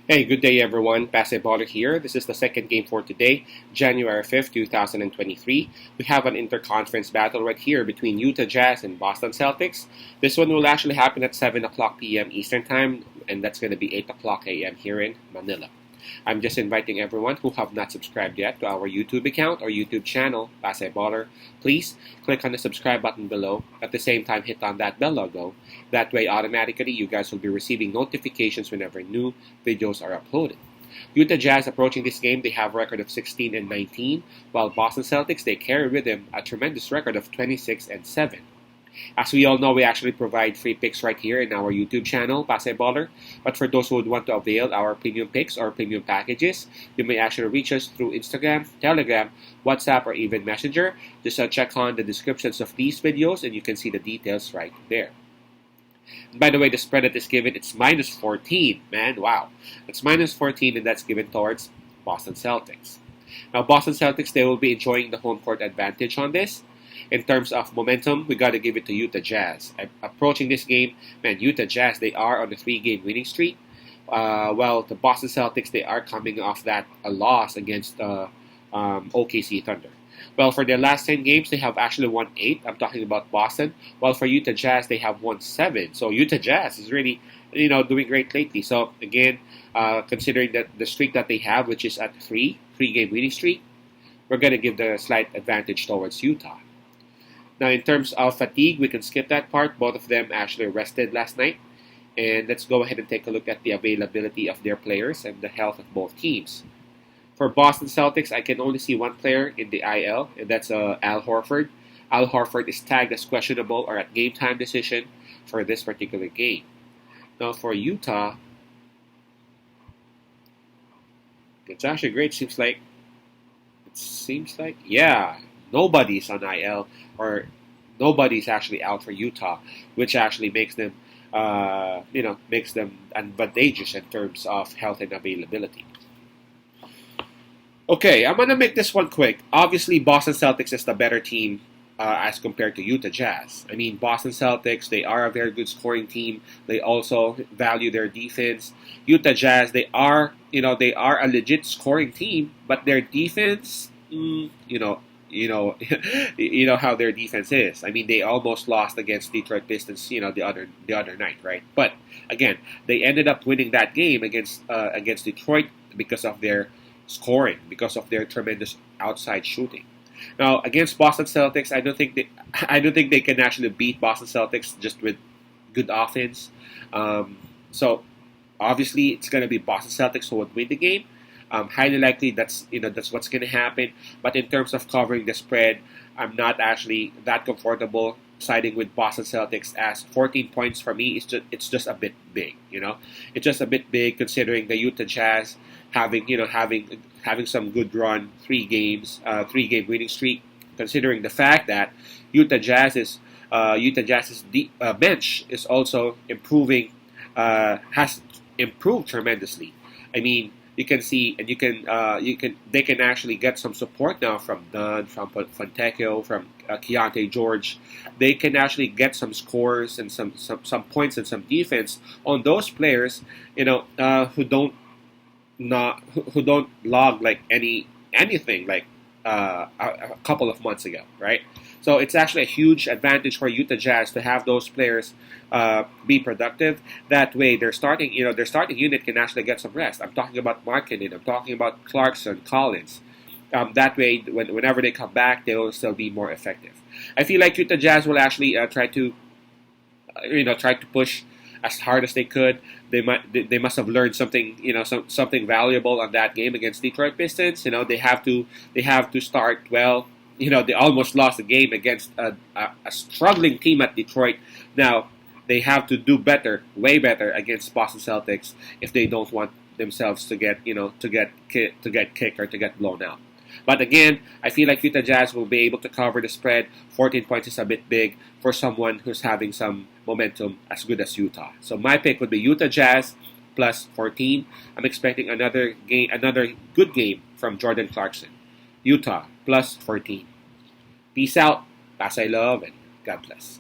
Hey, good day everyone. Basketballer here. This is the second game for today, January 5th, 2023. We have an interconference battle right here between Utah Jazz and Boston Celtics. This one will actually happen at 7 o'clock p.m. Eastern Time, and that's going to be 8 o'clock a.m. here in Manila. I'm just inviting everyone who have not subscribed yet to our YouTube account or YouTube channel, Basketballer. Please click on the subscribe button below. At the same time, hit on that bell logo. That way, automatically, you guys will be receiving notifications whenever new videos are uploaded. Utah Jazz approaching this game, they have a record of 16 and 19, while Boston Celtics, they carry with them a tremendous record of 26 and 7. As we all know, we actually provide free picks right here in our YouTube channel, Basketballer. But for those who would want to avail our premium picks or premium packages, you may actually reach us through Instagram, Telegram, WhatsApp, or even Messenger. Just check on the descriptions of these videos and you can see the details right there. And by the way, the spread that is given, it's minus 14. Man, wow. It's minus 14 and that's given towards Boston Celtics. Now, Boston Celtics, they will be enjoying the home court advantage on this. In terms of momentum, we got to give it to Utah Jazz. Approaching this game, man, Utah Jazz, they are on a 3-game winning streak. Well, the Boston Celtics, they are coming off that a loss against OKC Thunder. Well, for their last 10 games, they have actually won 8. I'm talking about Boston. While for Utah Jazz, they have won 7. So Utah Jazz is really, doing great lately. So again, considering that the streak that they have, which is at 3-game winning streak, we're going to give the slight advantage towards Utah. Now, in terms of fatigue, we can skip that part. Both of them actually rested last night. And let's go ahead and take a look at the availability of their players and the health of both teams. For Boston Celtics, I can only see one player in the IL, and that's Al Horford. Al Horford is tagged as questionable or at game time decision for this particular game. Now, for Utah, it's actually great. Seems like, yeah, nobody's on IL or nobody's actually out for Utah, which actually makes them, makes them advantageous in terms of health and availability. Okay, I'm gonna make this one quick. Obviously, Boston Celtics is the better team as compared to Utah Jazz. I mean, Boston Celtics, they are a very good scoring team. They also value their defense. Utah Jazz, they are a legit scoring team, but their defense, you know how their defense is. I mean, they almost lost against Detroit Pistons, the other night, right? But again, they ended up winning that game against Detroit because of their scoring, because of their tremendous outside shooting. Now, against Boston Celtics, I don't think they can actually beat Boston Celtics just with good offense. So obviously, it's going to be Boston Celtics who would win the game. Highly likely that's what's going to happen. But in terms of covering the spread, I'm not actually that comfortable siding with Boston Celtics, as 14 points for me is just a bit big. It's just a bit big considering the Utah Jazz having some good run, 3-game winning streak. Considering the fact that Utah Jazz's bench is also improving, has improved tremendously. I mean, you can see, and they can actually get some support now from Dunn, from Fontecchio, from Keontae George. They can actually get some scores and some points and some defense on those players, who don't log like anything like a couple of months ago, right? So it's actually a huge advantage for Utah Jazz to have those players be productive. That way, their starting unit can actually get some rest. I'm talking about Markkanen. I'm talking about Clarkson, Collins. That way, whenever they come back, they will still be more effective. I feel like Utah Jazz will actually try to push as hard as they could. They must have learned something, something valuable on that game against Detroit Pistons. They have to start well. They almost lost the game against a struggling team at Detroit. Now they have to do better, way better against Boston Celtics if they don't want themselves to get kicked or to get blown out. But again, I feel like Utah Jazz will be able to cover the spread. 14 points is a bit big for someone who's having some momentum as good as Utah. So my pick would be Utah Jazz plus 14. I'm expecting another good game from Jordan Clarkson. Utah plus 14. Peace out. Pass I love and God bless.